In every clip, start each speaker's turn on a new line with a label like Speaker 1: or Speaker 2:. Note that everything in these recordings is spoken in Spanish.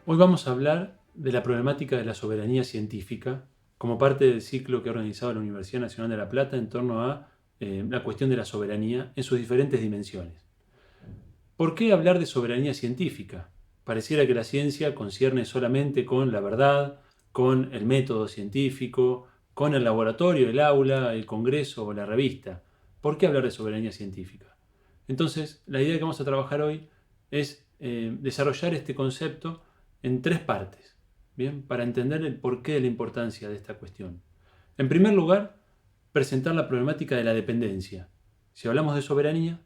Speaker 1: Hoy vamos a hablar de la problemática de la soberanía científica como parte del ciclo que ha organizado la Universidad Nacional de La Plata en torno a la cuestión de la soberanía en sus diferentes dimensiones. ¿Por qué hablar de soberanía científica? Pareciera que la ciencia concierne solamente con la verdad, con el método científico, con el laboratorio, el aula, el congreso o la revista. ¿Por qué hablar de soberanía científica? Entonces, la idea que vamos a trabajar hoy es desarrollar este concepto en tres partes, ¿bien? Para entender el porqué de la importancia de esta cuestión. En primer lugar, presentar la problemática de la dependencia. Si hablamos de soberanía,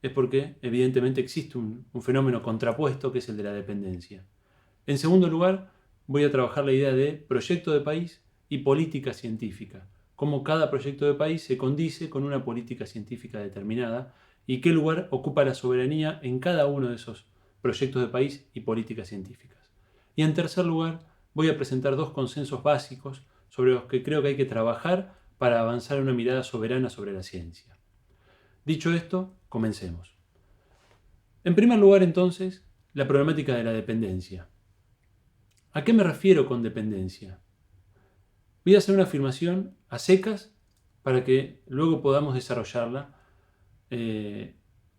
Speaker 1: es porque evidentemente existe un fenómeno contrapuesto que es el de la dependencia. En segundo lugar, voy a trabajar la idea de proyecto de país y política científica, cómo cada proyecto de país se condice con una política científica determinada y qué lugar ocupa la soberanía en cada uno de esos proyectos de país y políticas científicas. Y en tercer lugar, voy a presentar dos consensos básicos sobre los que creo que hay que trabajar para avanzar en una mirada soberana sobre la ciencia. Dicho esto, comencemos. En primer lugar, entonces, la problemática de la dependencia. ¿A qué me refiero con dependencia? Voy a hacer una afirmación a secas para que luego podamos desarrollarla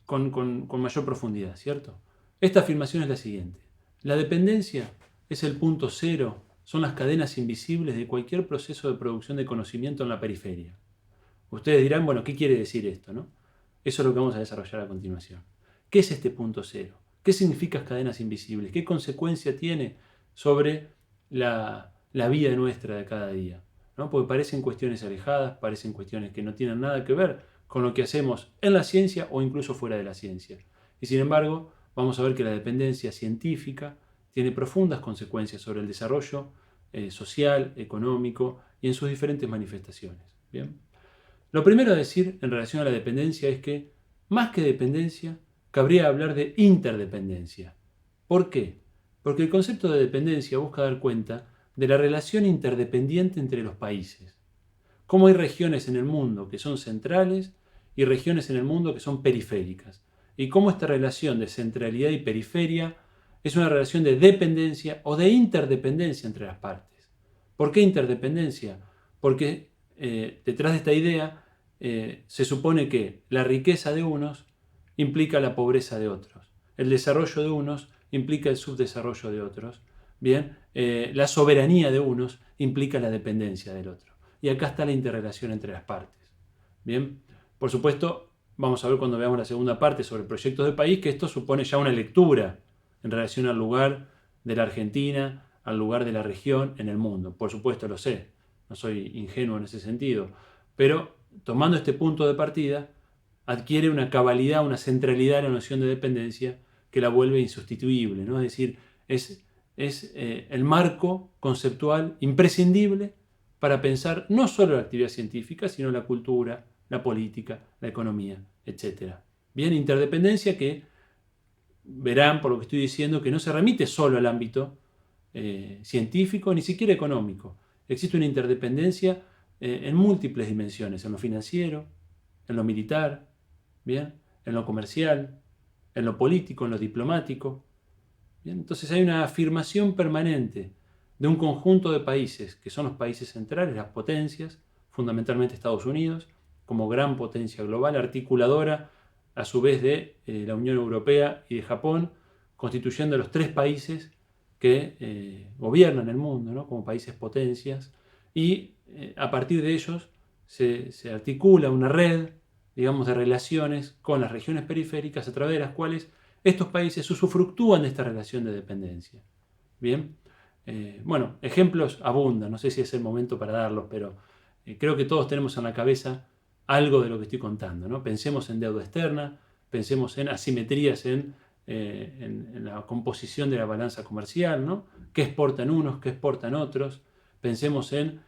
Speaker 1: con mayor profundidad, ¿cierto? Esta afirmación es la siguiente. La dependencia es el punto cero, son las cadenas invisibles de cualquier proceso de producción de conocimiento en la periferia. Ustedes dirán, bueno, ¿qué quiere decir esto, no? Eso es lo que vamos a desarrollar a continuación. ¿Qué es este punto cero? ¿Qué significa cadenas invisibles? ¿Qué consecuencia tiene sobre la vida nuestra de cada día? ¿No? Porque parecen cuestiones alejadas, parecen cuestiones que no tienen nada que ver con lo que hacemos en la ciencia o incluso fuera de la ciencia. Y sin embargo, vamos a ver que la dependencia científica tiene profundas consecuencias sobre el desarrollo social, económico y en sus diferentes manifestaciones. ¿Bien? Lo primero a decir en relación a la dependencia es que, más que dependencia, cabría hablar de interdependencia. ¿Por qué? Porque el concepto de dependencia busca dar cuenta de la relación interdependiente entre los países. Cómo hay regiones en el mundo que son centrales y regiones en el mundo que son periféricas. Y cómo esta relación de centralidad y periferia es una relación de dependencia o de interdependencia entre las partes. ¿Por qué interdependencia? Porque detrás de esta idea se supone que la riqueza de unos implica la pobreza de otros, el desarrollo de unos implica el subdesarrollo de otros, bien, la soberanía de unos implica la dependencia del otro. Y acá está la interrelación entre las partes. Bien, por supuesto, vamos a ver cuando veamos la segunda parte sobre proyectos de país que esto supone ya una lectura en relación al lugar de la Argentina, al lugar de la región en el mundo. Por supuesto lo sé, no soy ingenuo en ese sentido, pero tomando este punto de partida, adquiere una cabalidad, una centralidad la noción de dependencia que la vuelve insustituible, ¿no? Es decir, es el marco conceptual imprescindible para pensar no solo la actividad científica, sino la cultura, la política, la economía, etc. Bien, interdependencia que verán por lo que estoy diciendo que no se remite solo al ámbito científico, ni siquiera económico. Existe una interdependencia en múltiples dimensiones, en lo financiero, en lo militar, ¿bien? En lo comercial, en lo político, en lo diplomático. ¿Bien? Entonces hay una afirmación permanente de un conjunto de países, que son los países centrales, las potencias, fundamentalmente Estados Unidos, como gran potencia global, articuladora a su vez de la Unión Europea y de Japón, constituyendo los tres países que gobiernan el mundo, ¿no? Como países potencias, y a partir de ellos se articula una red, digamos, de relaciones con las regiones periféricas a través de las cuales estos países usufructúan de esta relación de dependencia. Bien, bueno, ejemplos abundan, no sé si es el momento para darlos, pero creo que todos tenemos en la cabeza algo de lo que estoy contando, ¿no? Pensemos en deuda externa, pensemos en asimetrías en la composición de la balanza comercial, ¿no? ¿Qué exportan unos, qué exportan otros? Pensemos en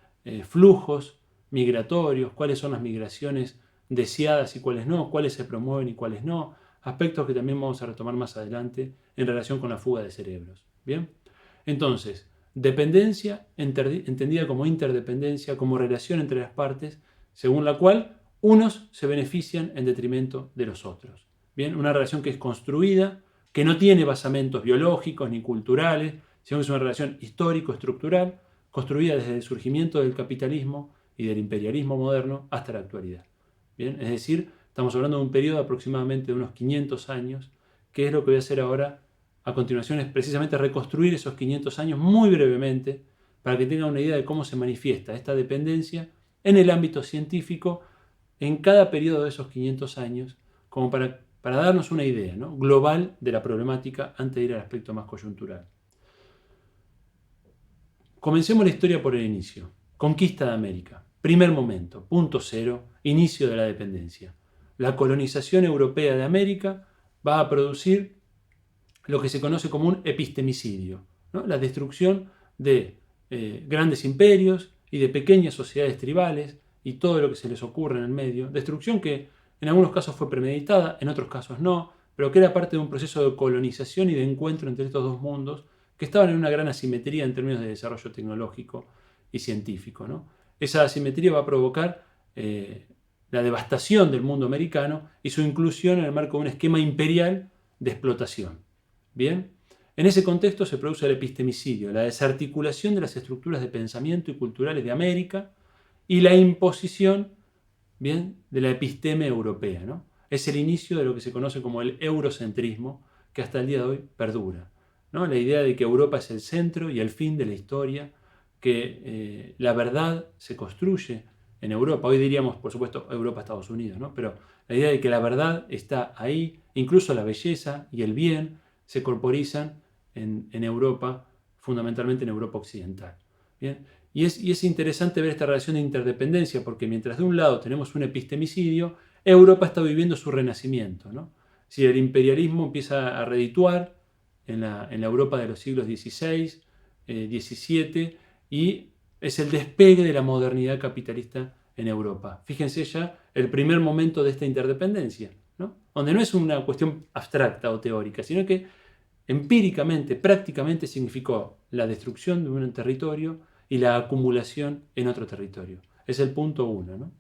Speaker 1: flujos migratorios, cuáles son las migraciones deseadas y cuáles no, cuáles se promueven y cuáles no, aspectos que también vamos a retomar más adelante en relación con la fuga de cerebros. ¿Bien? Entonces, dependencia entendida como interdependencia, como relación entre las partes, según la cual unos se benefician en detrimento de los otros. Bien, una relación que es construida, que no tiene basamentos biológicos ni culturales, sino que es una relación histórico-estructural construida desde el surgimiento del capitalismo y del imperialismo moderno hasta la actualidad. ¿Bien? Es decir, estamos hablando de un periodo de aproximadamente de unos 500 años, que es lo que voy a hacer ahora a continuación, es precisamente reconstruir esos 500 años muy brevemente para que tengan una idea de cómo se manifiesta esta dependencia en el ámbito científico en cada periodo de esos 500 años, como para darnos una idea, ¿no?, global de la problemática antes de ir al aspecto más coyuntural. Comencemos la historia por el inicio. Conquista de América. Primer momento, punto cero, inicio de la dependencia. La colonización europea de América va a producir lo que se conoce como un epistemicidio, ¿no?, la destrucción de grandes imperios y de pequeñas sociedades tribales y todo lo que se les ocurre en el medio. Destrucción que en algunos casos fue premeditada, en otros casos no, pero que era parte de un proceso de colonización y de encuentro entre estos dos mundos que estaban en una gran asimetría en términos de desarrollo tecnológico y científico, ¿no? Esa asimetría va a provocar la devastación del mundo americano y su inclusión en el marco de un esquema imperial de explotación. Bien, en ese contexto se produce el epistemicidio, la desarticulación de las estructuras de pensamiento y culturales de América y la imposición, bien, de la episteme europea, ¿no? Es el inicio de lo que se conoce como el eurocentrismo, que hasta el día de hoy perdura, ¿no? La idea de que Europa es el centro y el fin de la historia, que la verdad se construye en Europa. Hoy diríamos, por supuesto, Europa, Estados Unidos, ¿no? Pero la idea de que la verdad está ahí, incluso la belleza y el bien se corporizan en Europa, fundamentalmente en Europa occidental. ¿Bien? Y es interesante ver esta relación de interdependencia, porque mientras de un lado tenemos un epistemicidio, Europa está viviendo su renacimiento, ¿no? Si el imperialismo empieza a redituar en la Europa de los siglos XVI, XVII, y es el despegue de la modernidad capitalista en Europa. Fíjense ya el primer momento de esta interdependencia, ¿no?, donde no es una cuestión abstracta o teórica, sino que empíricamente, prácticamente significó la destrucción de un territorio y la acumulación en otro territorio. Es el punto uno, ¿no?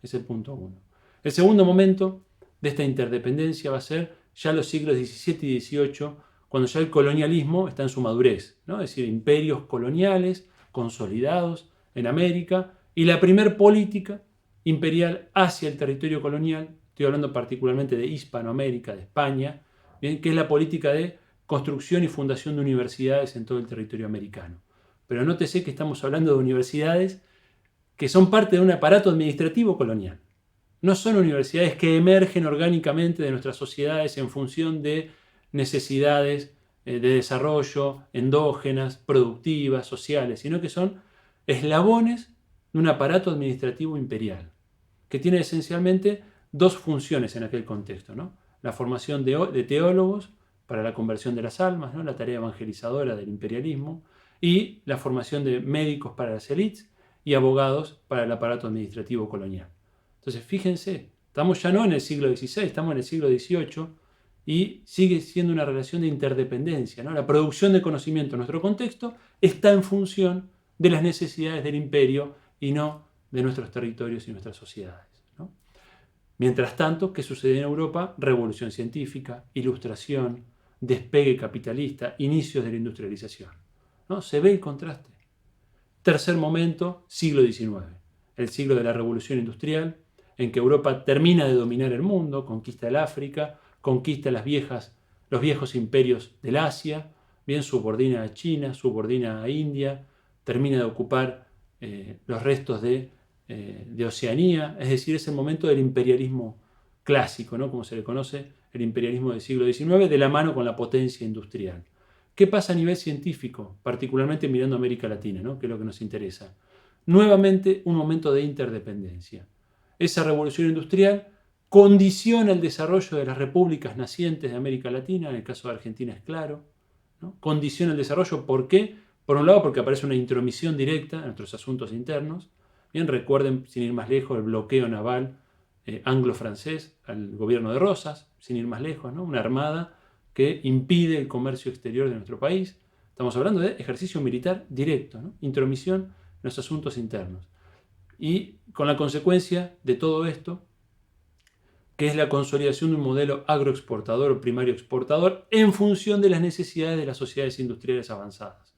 Speaker 1: Es el punto uno. El segundo momento de esta interdependencia va a ser ya los siglos XVII y XVIII, cuando ya el colonialismo está en su madurez, ¿no? Es decir, imperios coloniales consolidados en América y la primer política imperial hacia el territorio colonial, estoy hablando particularmente de Hispanoamérica, de España, ¿bien?, que es la política de construcción y fundación de universidades en todo el territorio americano. Pero nótese que estamos hablando de universidades que son parte de un aparato administrativo colonial. No son universidades que emergen orgánicamente de nuestras sociedades en función de necesidades de desarrollo endógenas, productivas, sociales, sino que son eslabones de un aparato administrativo imperial, que tiene esencialmente dos funciones en aquel contexto, ¿no? La formación de teólogos para la conversión de las almas, ¿no?, la tarea evangelizadora del imperialismo, y la formación de médicos para las élites y abogados para el aparato administrativo colonial. Entonces, fíjense, estamos ya no en el siglo XVI, estamos en el siglo XVIII y sigue siendo una relación de interdependencia, ¿no? La producción de conocimiento en nuestro contexto está en función de las necesidades del imperio y no de nuestros territorios y nuestras sociedades, ¿no? Mientras tanto, ¿qué sucede en Europa? Revolución científica, ilustración, despegue capitalista, inicios de la industrialización, ¿no? Se ve el contraste. Tercer momento, siglo XIX, el siglo de la revolución industrial, en que Europa termina de dominar el mundo, conquista el África, conquista los viejos imperios del Asia, bien, subordina a China, subordina a India, termina de ocupar los restos de Oceanía, es decir, es el momento del imperialismo clásico, ¿no?, como se le conoce, el imperialismo del siglo XIX, de la mano con la potencia industrial. ¿Qué pasa a nivel científico, particularmente mirando a América Latina, ¿no?, que es lo que nos interesa? Nuevamente un momento de interdependencia. Esa revolución industrial condiciona el desarrollo de las repúblicas nacientes de América Latina, en el caso de Argentina es claro, ¿no? Condiciona el desarrollo, ¿por qué? Por un lado, porque aparece una intromisión directa en nuestros asuntos internos. Bien, recuerden, sin ir más lejos, el bloqueo naval anglo-francés al gobierno de Rosas, sin ir más lejos, ¿no?, una armada que impide el comercio exterior de nuestro país. Estamos hablando de ejercicio militar directo, ¿no?, intromisión en los asuntos internos. Y con la consecuencia de todo esto, que es la consolidación de un modelo agroexportador o primario exportador en función de las necesidades de las sociedades industriales avanzadas.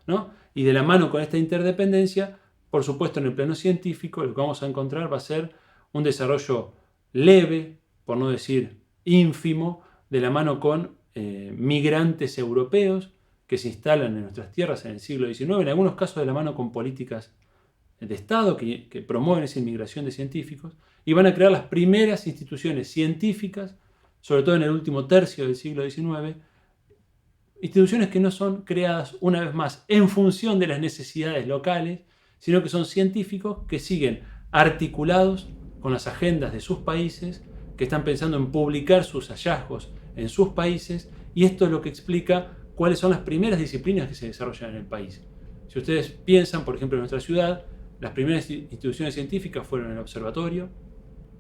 Speaker 1: ¿no? Y de la mano con esta interdependencia, por supuesto, en el plano científico, lo que vamos a encontrar va a ser un desarrollo leve, por no decir ínfimo, de la mano con migrantes europeos que se instalan en nuestras tierras en el siglo XIX, en algunos casos de la mano con políticas de Estado que promueven esa inmigración de científicos, y van a crear las primeras instituciones científicas, sobre todo en el último tercio del siglo XIX, instituciones que no son creadas, una vez más, en función de las necesidades locales, sino que son científicos que siguen articulados con las agendas de sus países, que están pensando en publicar sus hallazgos en sus países, y esto es lo que explica cuáles son las primeras disciplinas que se desarrollan en el país. Si ustedes piensan, por ejemplo, en nuestra ciudad, las primeras instituciones científicas fueron el observatorio,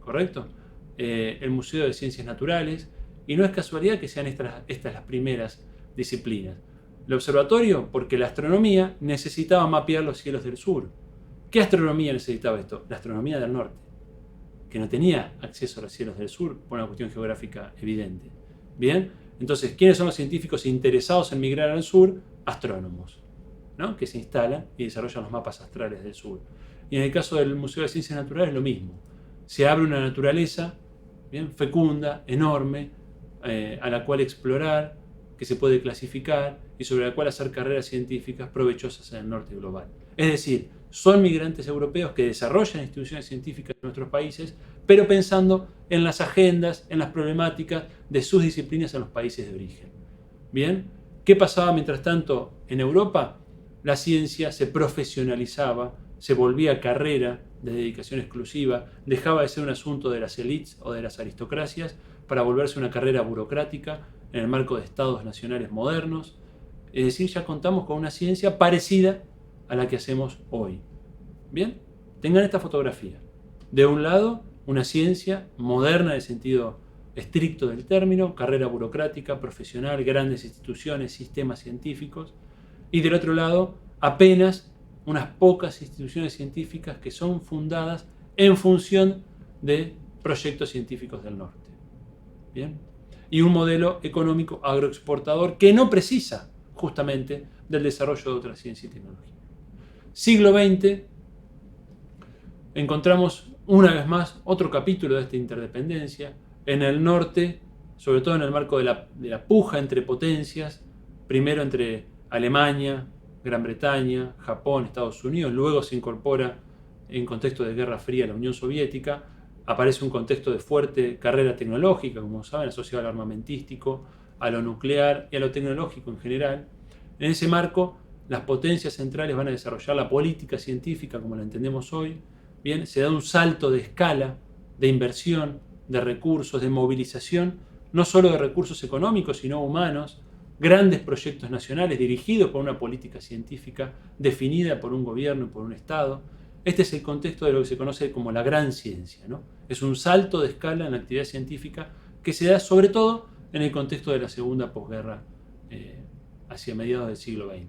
Speaker 1: ¿correcto? El Museo de Ciencias Naturales, y no es casualidad que sean estas las primeras disciplinas. El observatorio, porque la astronomía necesitaba mapear los cielos del sur. ¿Qué astronomía necesitaba esto? La astronomía del norte, que no tenía acceso a los cielos del sur por una cuestión geográfica evidente. Bien, entonces, ¿quiénes son los científicos interesados en migrar al sur? Astrónomos, ¿no? Que se instalan y desarrollan los mapas astrales del sur. Y en el caso del Museo de Ciencias Naturales, lo mismo. Se abre una naturaleza bien fecunda, enorme, a la cual explorar, que se puede clasificar y sobre la cual hacer carreras científicas provechosas en el norte global. Es decir, son migrantes europeos que desarrollan instituciones científicas en nuestros países, pero pensando en las agendas, en las problemáticas de sus disciplinas en los países de origen. Bien, ¿qué pasaba mientras tanto en Europa? La ciencia se profesionalizaba, se volvía carrera de dedicación exclusiva, dejaba de ser un asunto de las élites o de las aristocracias para volverse una carrera burocrática en el marco de estados nacionales modernos. Es decir, ya contamos con una ciencia parecida a la que hacemos hoy. Bien, tengan esta fotografía. De un lado, una ciencia moderna en el sentido estricto del término, carrera burocrática, profesional, grandes instituciones, sistemas científicos. Y del otro lado, apenas unas pocas instituciones científicas que son fundadas en función de proyectos científicos del norte. Bien, y un modelo económico agroexportador que no precisa justamente del desarrollo de otra ciencia y tecnología. Siglo XX, encontramos una vez más otro capítulo de esta interdependencia. En el norte, sobre todo en el marco de la puja entre potencias, primero entre Alemania, Gran Bretaña, Japón, Estados Unidos, luego se incorpora en contexto de Guerra Fría la Unión Soviética, aparece un contexto de fuerte carrera tecnológica, como saben, asociado al armamentístico, a lo nuclear y a lo tecnológico en general. En ese marco, las potencias centrales van a desarrollar la política científica como la entendemos hoy. Bien, se da un salto de escala, de inversión, de recursos, de movilización, no solo de recursos económicos, sino humanos, grandes proyectos nacionales dirigidos por una política científica definida por un gobierno y por un Estado. Este es el contexto de lo que se conoce como la gran ciencia, ¿no? Es un salto de escala en la actividad científica que se da sobre todo en el contexto de la segunda posguerra hacia mediados del siglo XX.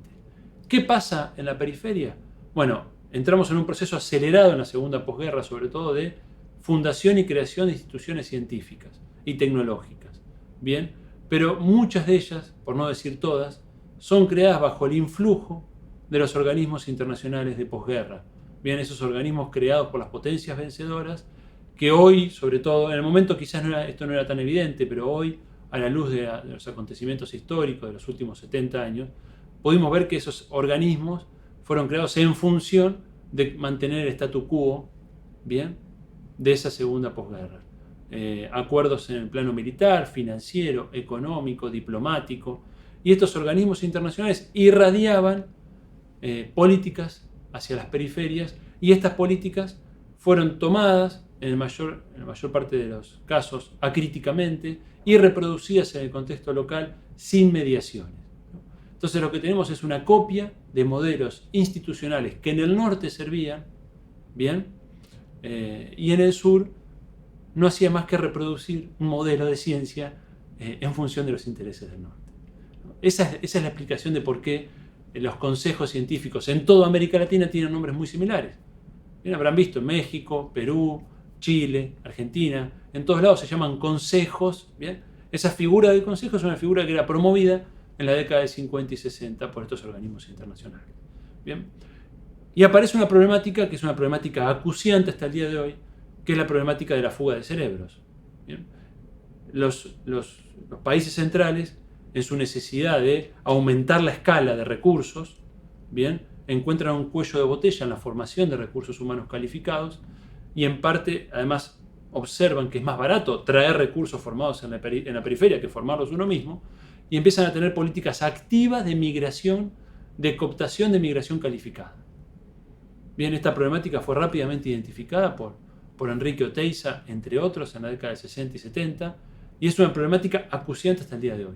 Speaker 1: ¿Qué pasa en la periferia? Bueno, entramos en un proceso acelerado en la segunda posguerra, sobre todo de fundación y creación de instituciones científicas y tecnológicas. Bien, pero muchas de ellas, por no decir todas, son creadas bajo el influjo de los organismos internacionales de posguerra. Bien, esos organismos creados por las potencias vencedoras, que hoy, sobre todo, en el momento quizás esto no era tan evidente, pero hoy, a la luz de los acontecimientos históricos de los últimos 70 años, pudimos ver que esos organismos fueron creados en función de mantener el statu quo, bien, de esa segunda posguerra. Acuerdos en el plano militar, financiero, económico, diplomático, y estos organismos internacionales irradiaban políticas hacia las periferias, y estas políticas fueron tomadas en la mayor parte de los casos acríticamente y reproducidas en el contexto local sin mediaciones. Entonces lo que tenemos es una copia de modelos institucionales que en el norte servían bien, y en el sur no hacía más que reproducir un modelo de ciencia en función de los intereses del norte. Esa es la explicación de por qué los consejos científicos en toda América Latina tienen nombres muy similares. Bien, habrán visto en México, Perú, Chile, Argentina, en todos lados se llaman consejos. Bien, esa figura del consejo es una figura que era promovida en la década de 50 y 60 por estos organismos internacionales. Bien. Y aparece una problemática que es una problemática acuciante hasta el día de hoy, que es la problemática de la fuga de cerebros. Bien. Los países centrales, en su necesidad de aumentar la escala de recursos, bien, encuentran un cuello de botella en la formación de recursos humanos calificados y en parte, además, observan que es más barato traer recursos formados en la periferia que formarlos uno mismo y empiezan a tener políticas activas de migración, de cooptación de migración calificada. Bien, esta problemática fue rápidamente identificada por Enrique Oteiza, entre otros, en la década de 60 y 70, y es una problemática acuciante hasta el día de hoy.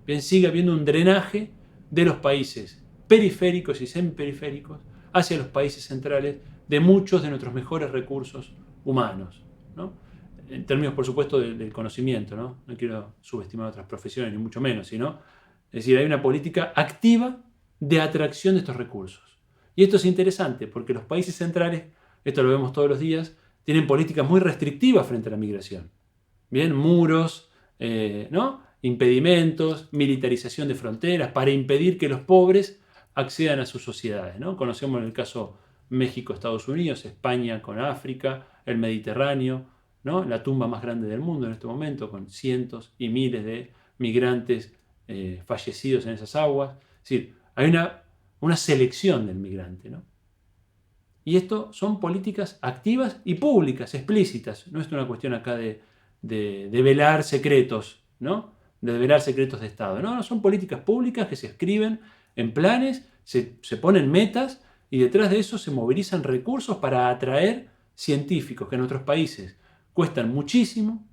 Speaker 1: Bien, sigue habiendo un drenaje de los países periféricos y semiperiféricos hacia los países centrales de muchos de nuestros mejores recursos humanos, ¿no? En términos, por supuesto, del conocimiento, ¿no? No quiero subestimar otras profesiones, ni mucho menos, sino, es decir, hay una política activa de atracción de estos recursos. Y esto es interesante porque los países centrales, esto lo vemos todos los días, tienen políticas muy restrictivas frente a la migración. Bien, muros, ¿no? Impedimentos, militarización de fronteras para impedir que los pobres accedan a sus sociedades, ¿no? Conocemos el caso México, Estados Unidos, España con África, el Mediterráneo, ¿no? La tumba más grande del mundo en este momento, con cientos y miles de migrantes fallecidos en esas aguas. Es decir, hay una selección del migrante, ¿no? Y esto son políticas activas y públicas, explícitas. No es una cuestión acá de velar secretos, ¿no? De velar secretos de Estado. No, son políticas públicas que se escriben en planes, se ponen metas y detrás de eso se movilizan recursos para atraer científicos que en otros países cuestan muchísimo,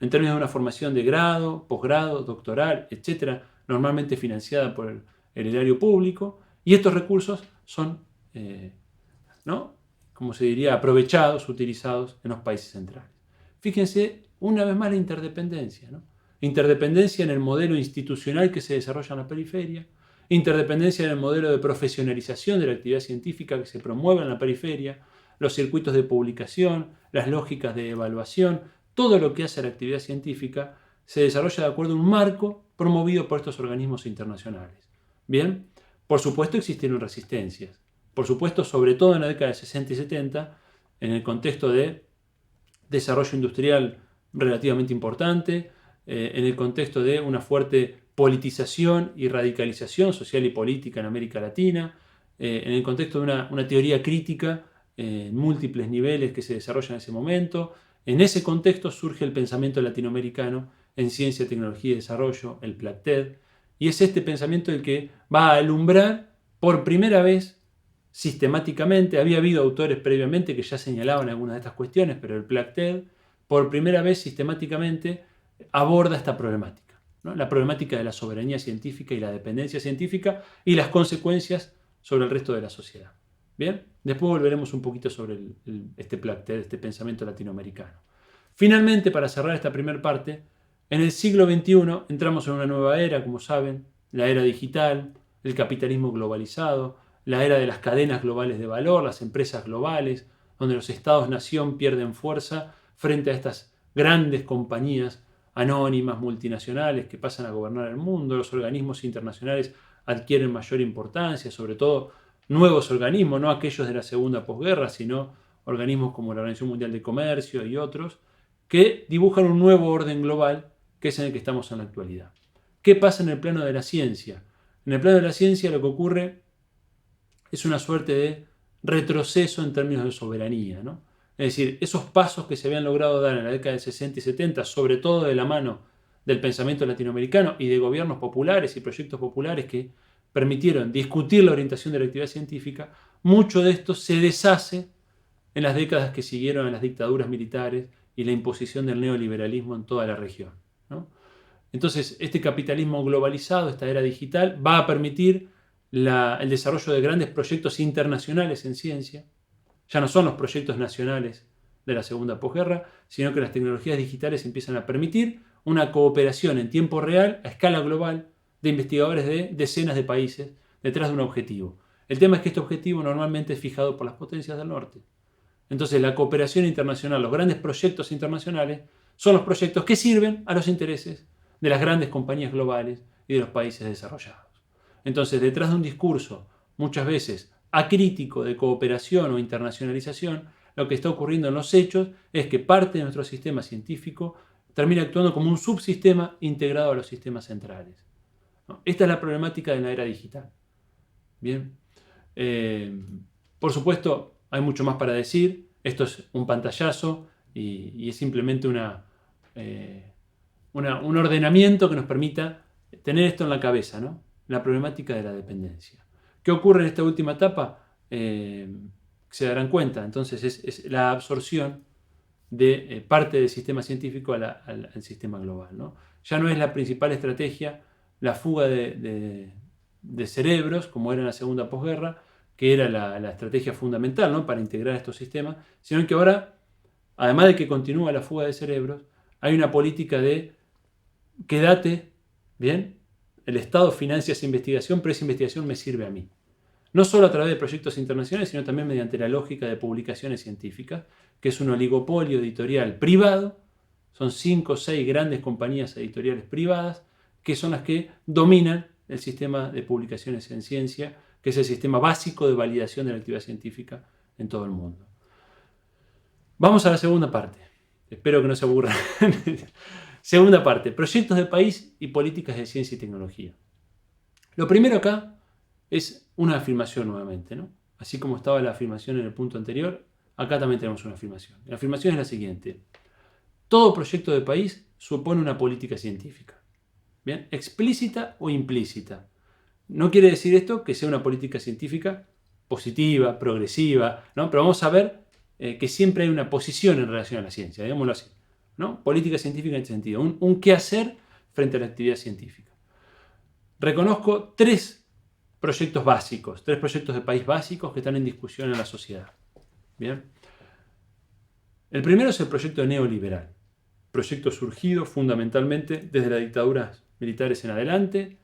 Speaker 1: en términos de una formación de grado, posgrado, doctoral, etc., normalmente financiada por el erario público, y estos recursos son, ¿no? Como se diría, aprovechados, utilizados en los países centrales. Fíjense una vez más la interdependencia, ¿no? Interdependencia en el modelo institucional que se desarrolla en la periferia, interdependencia en el modelo de profesionalización de la actividad científica que se promueve en la periferia, los circuitos de publicación, las lógicas de evaluación, todo lo que hace la actividad científica se desarrolla de acuerdo a un marco promovido por estos organismos internacionales. Bien, por supuesto existieron resistencias. Por supuesto, sobre todo en la década de 60 y 70, en el contexto de desarrollo industrial relativamente importante, en el contexto de una fuerte politización y radicalización social y política en América Latina, en el contexto de una teoría crítica en múltiples niveles que se desarrolla en ese momento. En ese contexto surge el pensamiento latinoamericano en ciencia, tecnología y desarrollo, el PLACTED, y es este pensamiento el que va a alumbrar por primera vez sistemáticamente. Había habido autores previamente que ya señalaban algunas de estas cuestiones, pero el PLACTED por primera vez sistemáticamente aborda esta problemática, ¿no? La problemática de la soberanía científica y la dependencia científica y las consecuencias sobre el resto de la sociedad. Bien, después volveremos un poquito sobre este PLACTED, este pensamiento latinoamericano. Finalmente, para cerrar esta primera parte, en el siglo XXI entramos en una nueva era, como saben, la era digital, el capitalismo globalizado, la era de las cadenas globales de valor, las empresas globales, donde los estados-nación pierden fuerza frente a estas grandes compañías anónimas, multinacionales, que pasan a gobernar el mundo. Los organismos internacionales adquieren mayor importancia, sobre todo nuevos organismos, no aquellos de la segunda posguerra, sino organismos como la Organización Mundial de Comercio y otros, que dibujan un nuevo orden global que es en el que estamos en la actualidad. ¿Qué pasa en el plano de la ciencia? En el plano de la ciencia lo que ocurre es una suerte de retroceso en términos de soberanía, ¿no? Es decir, esos pasos que se habían logrado dar en la década del 60 y 70, sobre todo de la mano del pensamiento latinoamericano y de gobiernos populares y proyectos populares que permitieron discutir la orientación de la actividad científica, mucho de esto se deshace en las décadas que siguieron a las dictaduras militares y la imposición del neoliberalismo en toda la región, ¿no? Entonces, este capitalismo globalizado, esta era digital, va a permitir el desarrollo de grandes proyectos internacionales en ciencia. Ya no son los proyectos nacionales de la segunda posguerra, sino que las tecnologías digitales empiezan a permitir una cooperación en tiempo real, a escala global, de investigadores de decenas de países detrás de un objetivo. El tema es que este objetivo normalmente es fijado por las potencias del norte. Entonces, la cooperación internacional, los grandes proyectos internacionales, son los proyectos que sirven a los intereses de las grandes compañías globales y de los países desarrollados. Entonces, detrás de un discurso, muchas veces acrítico de cooperación o internacionalización, lo que está ocurriendo en los hechos es que parte de nuestro sistema científico termina actuando como un subsistema integrado a los sistemas centrales. Esta es la problemática de la era digital. Bien. Por supuesto, hay mucho más para decir. Esto es un pantallazo y es simplemente un ordenamiento que nos permita tener esto en la cabeza, ¿no? La problemática de la dependencia. ¿Qué ocurre en esta última etapa? Se darán cuenta. Entonces es la absorción de parte del sistema científico al sistema global, ¿no? Ya no es la principal estrategia la fuga de cerebros, como era en la segunda posguerra, que era la estrategia fundamental, ¿no?, para integrar estos sistemas, sino que ahora, además de que continúa la fuga de cerebros, hay una política de quédate, ¿bien? El Estado financia esa investigación, pero esa investigación me sirve a mí. No solo a través de proyectos internacionales, sino también mediante la lógica de publicaciones científicas, que es un oligopolio editorial privado. Son 5 o 6 grandes compañías editoriales privadas que son las que dominan el sistema de publicaciones en ciencia, que es el sistema básico de validación de la actividad científica en todo el mundo. Vamos a la segunda parte. Espero que no se aburran. Segunda parte, proyectos de país y políticas de ciencia y tecnología. Lo primero acá es una afirmación nuevamente, ¿no? Así como estaba la afirmación en el punto anterior, acá también tenemos una afirmación. La afirmación es la siguiente. Todo proyecto de país supone una política científica. ¿Bien? Explícita o implícita. No quiere decir esto que sea una política científica positiva, progresiva, ¿no? Pero vamos a ver que siempre hay una posición en relación a la ciencia, digámoslo así, ¿no? Política científica en este sentido, un qué hacer frente a la actividad científica. Reconozco 3 proyectos básicos, 3 proyectos de país básicos que están en discusión en la sociedad. ¿Bien? El primero es el proyecto neoliberal, proyecto surgido fundamentalmente desde las dictaduras militares en adelante,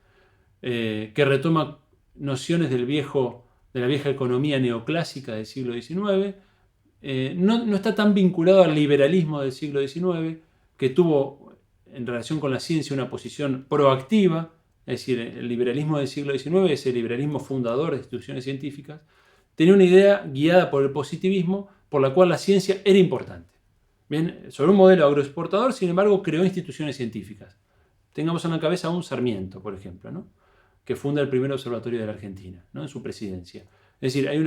Speaker 1: que retoma nociones de la vieja economía neoclásica del siglo XIX. No está tan vinculado al liberalismo del siglo XIX, que tuvo en relación con la ciencia una posición proactiva. Es decir, el liberalismo del siglo XIX es el liberalismo fundador de instituciones científicas. Tenía una idea guiada por el positivismo, por la cual la ciencia era importante. Bien, sobre un modelo agroexportador, sin embargo, creó instituciones científicas. Tengamos en la cabeza a un Sarmiento, por ejemplo, ¿no?, que funda el primer observatorio de la Argentina, ¿no?, en su presidencia. Es decir, hay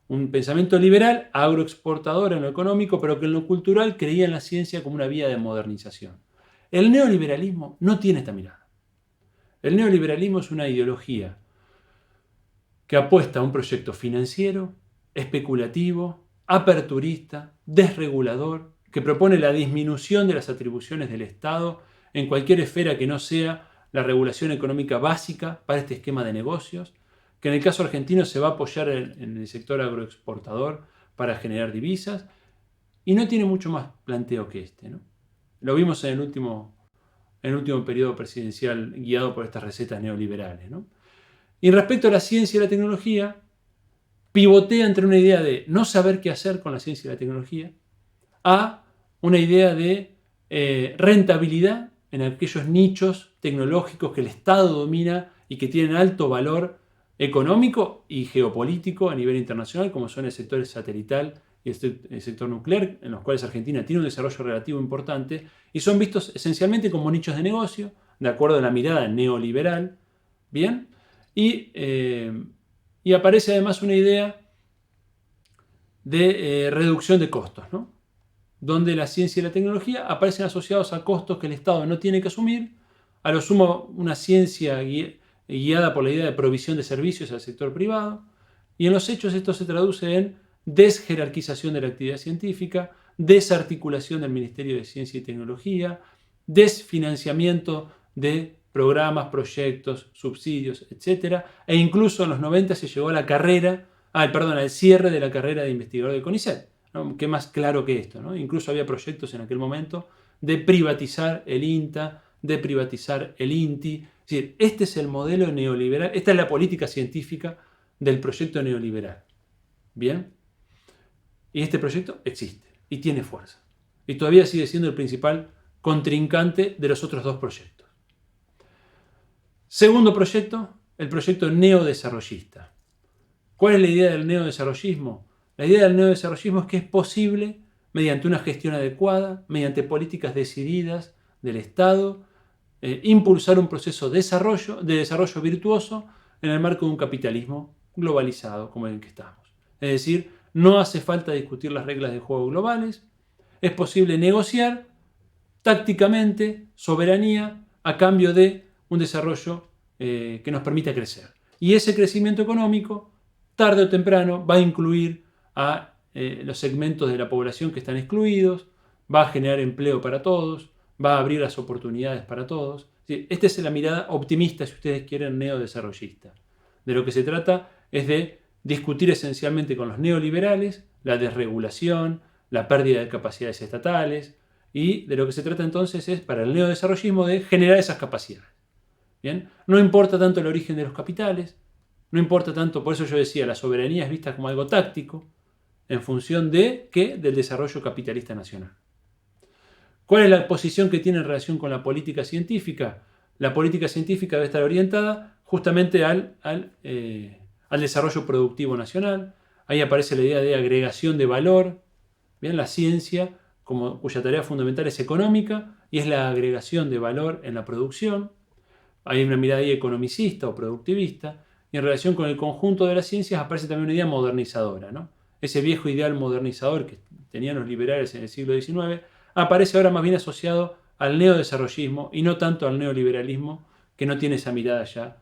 Speaker 1: un pensamiento liberal, agroexportador en lo económico, pero que en lo cultural creía en la ciencia como una vía de modernización. El neoliberalismo no tiene esta mirada. El neoliberalismo es una ideología que apuesta a un proyecto financiero, especulativo, aperturista, desregulador, que propone la disminución de las atribuciones del Estado en cualquier esfera que no sea la regulación económica básica para este esquema de negocios, que en el caso argentino se va a apoyar en el sector agroexportador para generar divisas, y no tiene mucho más planteo que este, ¿no? Lo vimos en el último periodo presidencial guiado por estas recetas neoliberales, ¿no? Y respecto a la ciencia y la tecnología, pivotea entre una idea de no saber qué hacer con la ciencia y la tecnología a una idea de rentabilidad en aquellos nichos tecnológicos que el Estado domina y que tienen alto valor económico y geopolítico a nivel internacional, como son el sector satelital y el sector nuclear, en los cuales Argentina tiene un desarrollo relativo importante, y son vistos esencialmente como nichos de negocio, de acuerdo a la mirada neoliberal, ¿bien? Y aparece además una idea de reducción de costos, ¿no?, donde la ciencia y la tecnología aparecen asociados a costos que el Estado no tiene que asumir, a lo sumo una ciencia guiada por la idea de provisión de servicios al sector privado, y en los hechos esto se traduce en desjerarquización de la actividad científica, desarticulación del Ministerio de Ciencia y Tecnología, desfinanciamiento de programas, proyectos, subsidios, etc. E incluso en los 90 se llegó a al cierre de la carrera de investigador del CONICET, ¿no? ¿Qué más claro que esto, ¿no? Incluso había proyectos en aquel momento de privatizar el INTA, de privatizar el INTI. Es decir, este es el modelo neoliberal, esta es la política científica del proyecto neoliberal. ¿Bien? Y este proyecto existe y tiene fuerza. Y todavía sigue siendo el principal contrincante de los otros 2 proyectos. Segundo proyecto, el proyecto neodesarrollista. ¿Cuál es la idea del neodesarrollismo? La idea del neodesarrollismo es que es posible, mediante una gestión adecuada, mediante políticas decididas del Estado, impulsar un proceso de desarrollo virtuoso en el marco de un capitalismo globalizado como el en que estamos. Es decir, no hace falta discutir las reglas de juego globales, es posible negociar tácticamente soberanía a cambio de un desarrollo que nos permita crecer. Y ese crecimiento económico, tarde o temprano, va a incluir a los segmentos de la población que están excluidos, va a generar empleo para todos, va a abrir las oportunidades para todos. Esta es la mirada optimista, si ustedes quieren, neodesarrollista. De lo que se trata es de discutir esencialmente con los neoliberales la desregulación, la pérdida de capacidades estatales, y de lo que se trata entonces es, para el neodesarrollismo, de generar esas capacidades. ¿Bien? No importa tanto el origen de los capitales, no importa tanto, por eso yo decía, la soberanía es vista como algo táctico, en función de ¿qué? Del desarrollo capitalista nacional. ¿Cuál es la posición que tiene en relación con la política científica? La política científica debe estar orientada justamente al desarrollo productivo nacional. Ahí aparece la idea de agregación de valor. Bien, la ciencia, cuya tarea fundamental es económica, y es la agregación de valor en la producción. Hay una mirada ahí economicista o productivista. Y en relación con el conjunto de las ciencias aparece también una idea modernizadora, ¿no? Ese viejo ideal modernizador que tenían los liberales en el siglo XIX aparece ahora más bien asociado al neodesarrollismo y no tanto al neoliberalismo, que no tiene esa mirada ya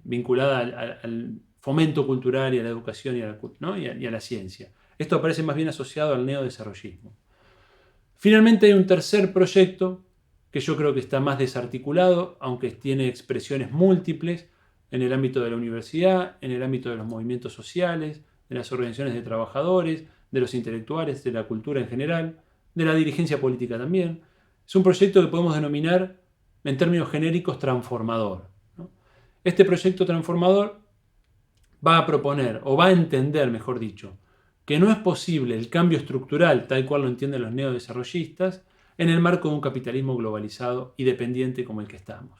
Speaker 1: vinculada al fomento cultural y a la educación y a la ciencia. Esto aparece más bien asociado al neodesarrollismo. Finalmente hay un tercer proyecto que yo creo que está más desarticulado, aunque tiene expresiones múltiples en el ámbito de la universidad, en el ámbito de los movimientos sociales, de las organizaciones de trabajadores, de los intelectuales, de la cultura en general, de la dirigencia política también. Es un proyecto que podemos denominar en términos genéricos transformador, ¿no? Este proyecto transformador va a proponer, o va a entender, mejor dicho, que no es posible el cambio estructural, tal cual lo entienden los neodesarrollistas, en el marco de un capitalismo globalizado y dependiente como el que estamos.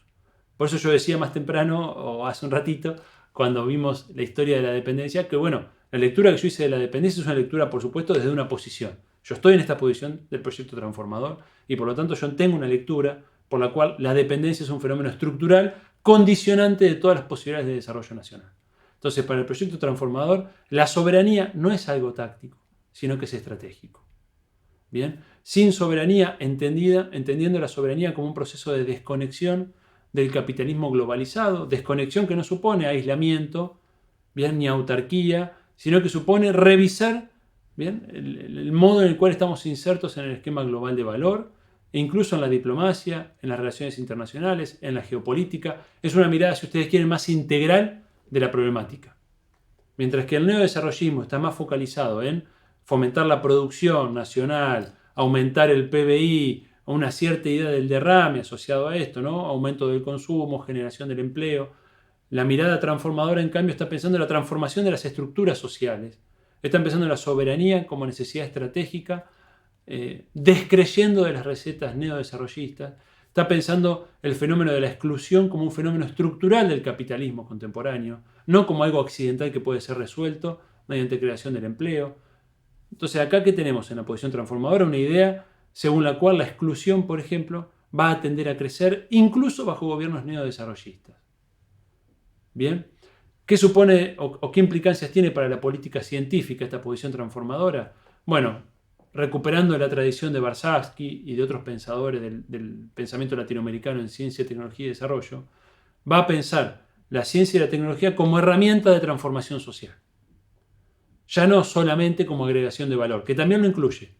Speaker 1: Por eso yo decía más temprano, o hace un ratito, cuando vimos la historia de la dependencia, que bueno, la lectura que yo hice de la dependencia es una lectura, por supuesto, desde una posición. Yo estoy en esta posición del proyecto transformador y por lo tanto yo tengo una lectura por la cual la dependencia es un fenómeno estructural condicionante de todas las posibilidades de desarrollo nacional. Entonces, para el proyecto transformador, la soberanía no es algo táctico, sino que es estratégico. Bien, sin soberanía, entendiendo la soberanía como un proceso de desconexión del capitalismo globalizado, desconexión que no supone aislamiento, bien, ni autarquía, sino que supone revisar, bien, el modo en el cual estamos insertos en el esquema global de valor, e incluso en la diplomacia, en las relaciones internacionales, en la geopolítica. Es una mirada, si ustedes quieren, más integral de la problemática. Mientras que el neodesarrollismo está más focalizado en fomentar la producción nacional, aumentar el PBI, una cierta idea del derrame asociado a esto, ¿no? Aumento del consumo, generación del empleo. La mirada transformadora, en cambio, está pensando en la transformación de las estructuras sociales. Está pensando en la soberanía como necesidad estratégica, descreyendo de las recetas neodesarrollistas. Está pensando el fenómeno de la exclusión como un fenómeno estructural del capitalismo contemporáneo, no como algo accidental que puede ser resuelto mediante creación del empleo. Entonces, acá, ¿qué tenemos en la posición transformadora? Una idea según la cual la exclusión, por ejemplo, va a tender a crecer incluso bajo gobiernos neodesarrollistas. Bien, ¿qué supone o qué implicancias tiene para la política científica esta posición transformadora? Bueno, recuperando la tradición de Warshawski y de otros pensadores del pensamiento latinoamericano en ciencia, tecnología y desarrollo, va a pensar la ciencia y la tecnología como herramienta de transformación social. Ya no solamente como agregación de valor, que también lo incluye,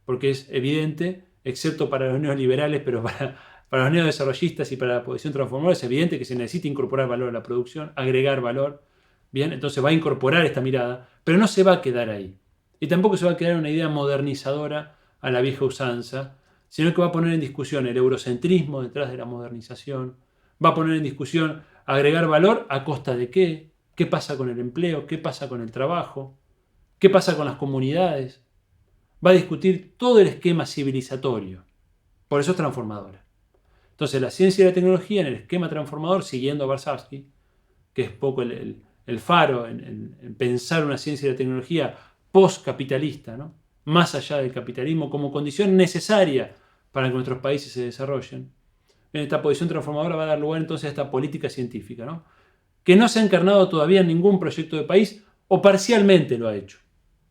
Speaker 1: porque es evidente, excepto para los neoliberales, pero para los neodesarrollistas y para la posición transformadora es evidente que se necesita incorporar valor a la producción, agregar valor. Bien, entonces va a incorporar esta mirada, pero no se va a quedar ahí. Y tampoco se va a quedar una idea modernizadora a la vieja usanza, sino que va a poner en discusión el eurocentrismo detrás de la modernización, va a poner en discusión agregar valor a costa de qué pasa con el empleo, qué pasa con el trabajo, qué pasa con las comunidades. Va a discutir todo el esquema civilizatorio. Por eso es transformadora. Entonces la ciencia y la tecnología en el esquema transformador, siguiendo a Varsavsky, que es poco el faro en pensar una ciencia y la tecnología post-capitalista, ¿no? Más allá del capitalismo, como condición necesaria para que nuestros países se desarrollen. En esta posición transformadora va a dar lugar entonces a esta política científica, ¿no? Que no se ha encarnado todavía en ningún proyecto de país o parcialmente lo ha hecho.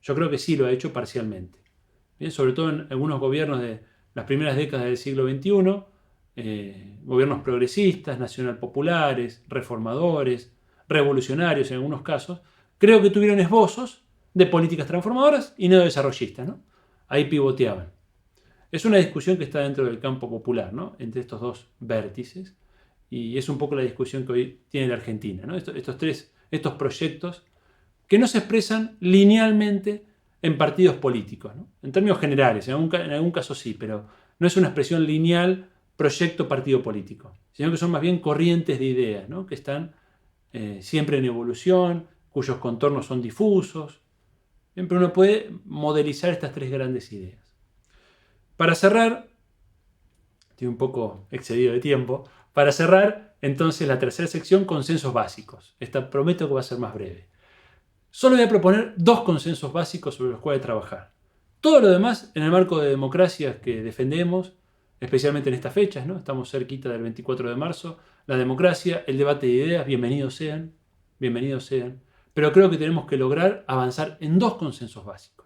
Speaker 1: Yo creo que sí lo ha hecho parcialmente. Bien, sobre todo en algunos gobiernos de las primeras décadas del siglo XXI, gobiernos progresistas, nacionalpopulares, reformadores, revolucionarios en algunos casos, creo que tuvieron esbozos de políticas transformadoras y neodesarrollistas, ¿no? Ahí pivoteaban. Es una discusión que está dentro del campo popular, ¿no? Entre estos dos vértices, y es un poco la discusión que hoy tiene la Argentina, ¿no? Estos proyectos que no se expresan linealmente en partidos políticos, ¿no? En términos generales, en algún caso sí, pero no es una expresión lineal proyecto-partido político, sino que son más bien corrientes de ideas, ¿no? Que están siempre en evolución, cuyos contornos son difusos. Siempre uno puede modelizar estas tres grandes ideas. Para cerrar, estoy un poco excedido de tiempo, para cerrar entonces la tercera sección, consensos básicos. Esta prometo que va a ser más breve. Solo voy a proponer 2 consensos básicos sobre los cuales trabajar. Todo lo demás en el marco de democracias que defendemos, especialmente en estas fechas, ¿no? Estamos cerquita del 24 de marzo. La democracia, el debate de ideas, bienvenidos sean, pero creo que tenemos que lograr avanzar en 2 consensos básicos.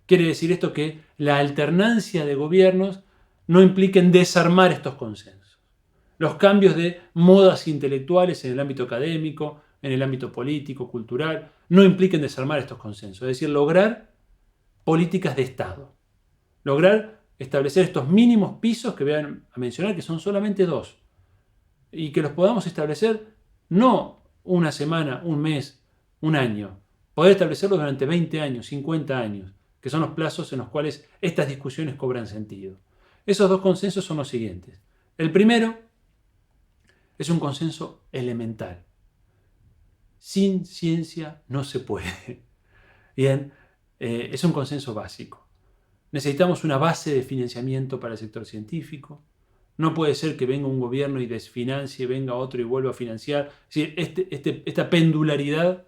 Speaker 1: Quiere decir esto que la alternancia de gobiernos no impliquen desarmar estos consensos. Los cambios de modas intelectuales en el ámbito académico, en el ámbito político, cultural, no impliquen desarmar estos consensos. Es decir, lograr políticas de Estado. Lograr establecer estos mínimos pisos que voy a mencionar, que son solamente 2. Y que los podamos establecer no una semana, un mes, un año. Poder establecerlos durante 20 años, 50 años, que son los plazos en los cuales estas discusiones cobran sentido. Esos 2 consensos son los siguientes. El primero es un consenso elemental. Sin ciencia no se puede. Bien, es un consenso básico. Necesitamos una base de financiamiento para el sector científico. No puede ser que venga un gobierno y desfinancie, venga otro y vuelva a financiar. Es decir, esta pendularidad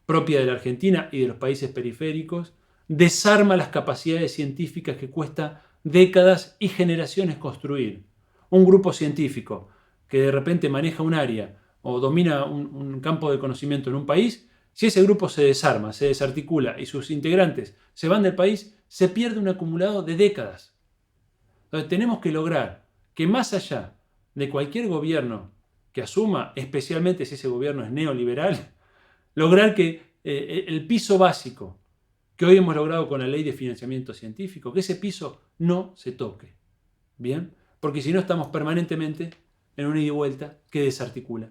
Speaker 1: propia de la Argentina y de los países periféricos desarma las capacidades científicas que cuesta décadas y generaciones construir. Un grupo científico que de repente maneja un área o domina un campo de conocimiento en un país, si ese grupo se desarma, se desarticula y sus integrantes se van del país, se pierde un acumulado de décadas. Entonces tenemos que lograr que más allá de cualquier gobierno que asuma, especialmente si ese gobierno es neoliberal, lograr que el piso básico que hoy hemos logrado con la ley de financiamiento científico, que ese piso no se toque. ¿Bien? Porque si no estamos permanentemente en una ida y vuelta que desarticula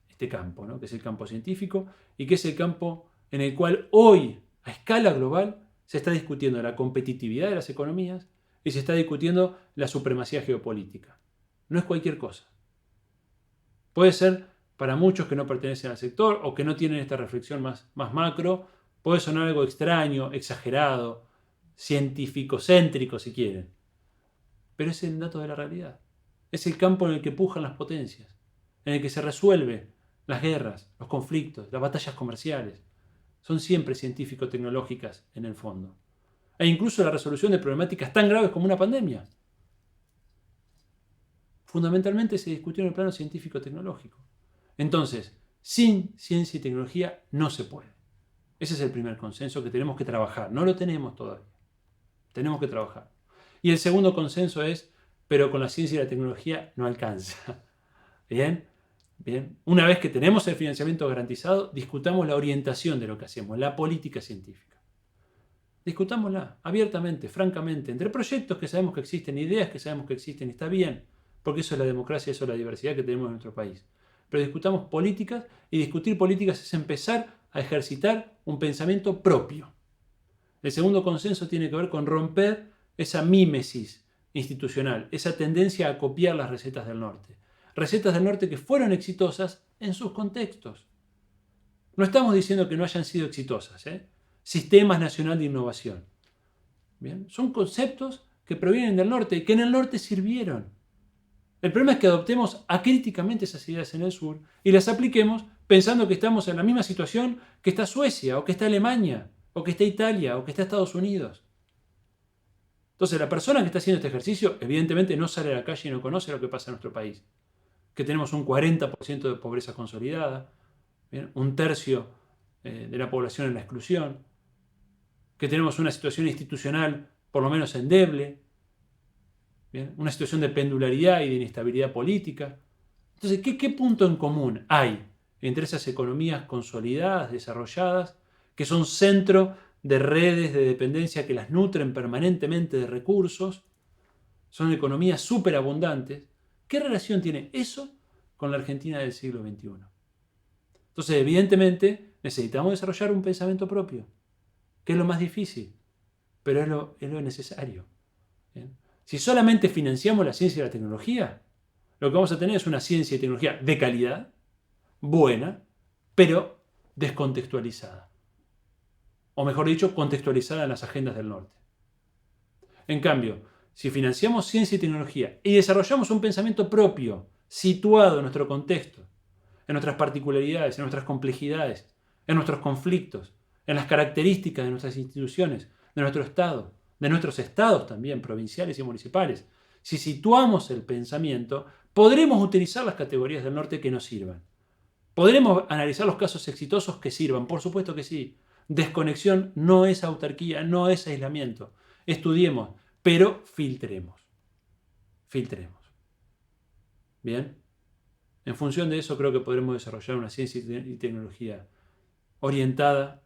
Speaker 1: este campo, ¿no? Que es el campo científico y que es el campo en el cual hoy, a escala global, se está discutiendo la competitividad de las economías y se está discutiendo la supremacía geopolítica. No es cualquier cosa. Puede ser para muchos que no pertenecen al sector o que no tienen esta reflexión más macro, puede sonar algo extraño, exagerado, científico-céntrico si quieren. Pero es el dato de la realidad. Es el campo en el que pujan las potencias, en el que se resuelven las guerras, los conflictos, las batallas comerciales. Son siempre científico-tecnológicas en el fondo. E incluso la resolución de problemáticas tan graves como una pandemia. Fundamentalmente se discutió en el plano científico-tecnológico. Entonces, sin ciencia y tecnología no se puede. Ese es el primer consenso que tenemos que trabajar. No lo tenemos todavía. Tenemos que trabajar. Y el segundo consenso es, pero con la ciencia y la tecnología no alcanza. ¿Bien? Bien. Una vez que tenemos el financiamiento garantizado, discutamos la orientación de lo que hacemos, la política científica. Discutámosla abiertamente, francamente, entre proyectos que sabemos que existen, ideas que sabemos que existen, está bien, porque eso es la democracia, eso es la diversidad que tenemos en nuestro país. Pero discutamos políticas, y discutir políticas es empezar a ejercitar un pensamiento propio. El segundo consenso tiene que ver con romper esa mímesis institucional, esa tendencia a copiar las recetas del norte. Recetas del norte que fueron exitosas en sus contextos. No estamos diciendo que no hayan sido exitosas, Sistemas Nacional de Innovación. ¿Bien? Son conceptos que provienen del norte y que en el norte sirvieron. El problema es que adoptemos acríticamente esas ideas en el sur y las apliquemos pensando que estamos en la misma situación que está Suecia, o que está Alemania, o que está Italia, o que está Estados Unidos. Entonces, la persona que está haciendo este ejercicio, evidentemente no sale a la calle y no conoce lo que pasa en nuestro país. Que tenemos un 40% de pobreza consolidada, ¿bien? Un tercio de la población en la exclusión, que tenemos una situación institucional por lo menos endeble, ¿bien? Una situación de pendularidad y de inestabilidad política. Entonces, ¿qué punto en común hay entre esas economías consolidadas, desarrolladas, que son centro de redes de dependencia que las nutren permanentemente de recursos? Son economías superabundantes. ¿Qué relación tiene eso con la Argentina del siglo XXI? Entonces, evidentemente, necesitamos desarrollar un pensamiento propio, que es lo más difícil, pero es lo necesario. ¿Bien? Si solamente financiamos la ciencia y la tecnología, lo que vamos a tener es una ciencia y tecnología de calidad, buena, pero descontextualizada. O mejor dicho, contextualizada en las agendas del norte. En cambio, si financiamos ciencia y tecnología y desarrollamos un pensamiento propio, situado en nuestro contexto, en nuestras particularidades, en nuestras complejidades, en nuestros conflictos, en las características de nuestras instituciones, de nuestro Estado, de nuestros estados también, provinciales y municipales, si situamos el pensamiento, podremos utilizar las categorías del norte que nos sirvan. ¿Podremos analizar los casos exitosos que sirvan? Por supuesto que sí. Desconexión no es autarquía, no es aislamiento. Estudiemos, pero filtremos. Filtremos. ¿Bien? En función de eso creo que podremos desarrollar una ciencia y tecnología orientada,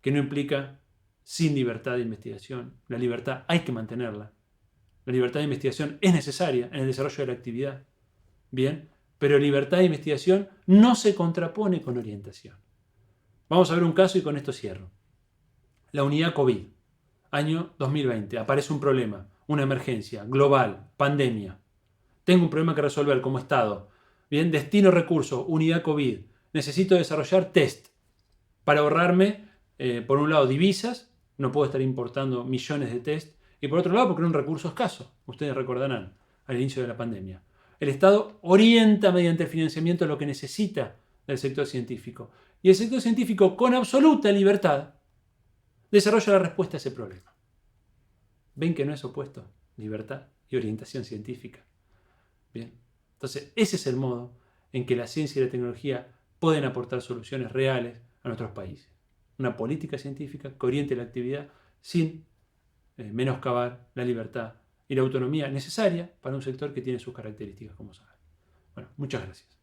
Speaker 1: que no implica sin libertad de investigación. La libertad hay que mantenerla. La libertad de investigación es necesaria en el desarrollo de la actividad. Bien, pero libertad de investigación no se contrapone con orientación. Vamos a ver un caso y con esto cierro. La unidad COVID, año 2020, aparece un problema, una emergencia global, pandemia. Tengo un problema que resolver como Estado. Bien, destino recursos, unidad COVID. Necesito desarrollar test para ahorrarme, por un lado, divisas. No puedo estar importando millones de test. Y por otro lado, porque era un recurso escaso. Ustedes recordarán al inicio de la pandemia. El Estado orienta mediante el financiamiento lo que necesita del sector científico. Y el sector científico, con absoluta libertad, desarrolla la respuesta a ese problema. ¿Ven que no es opuesto? Libertad y orientación científica. Bien. Entonces, ese es el modo en que la ciencia y la tecnología pueden aportar soluciones reales a nuestros países. Una política científica que oriente la actividad sin menoscabar la libertad y la autonomía necesaria para un sector que tiene sus características, como saben. Bueno, muchas gracias.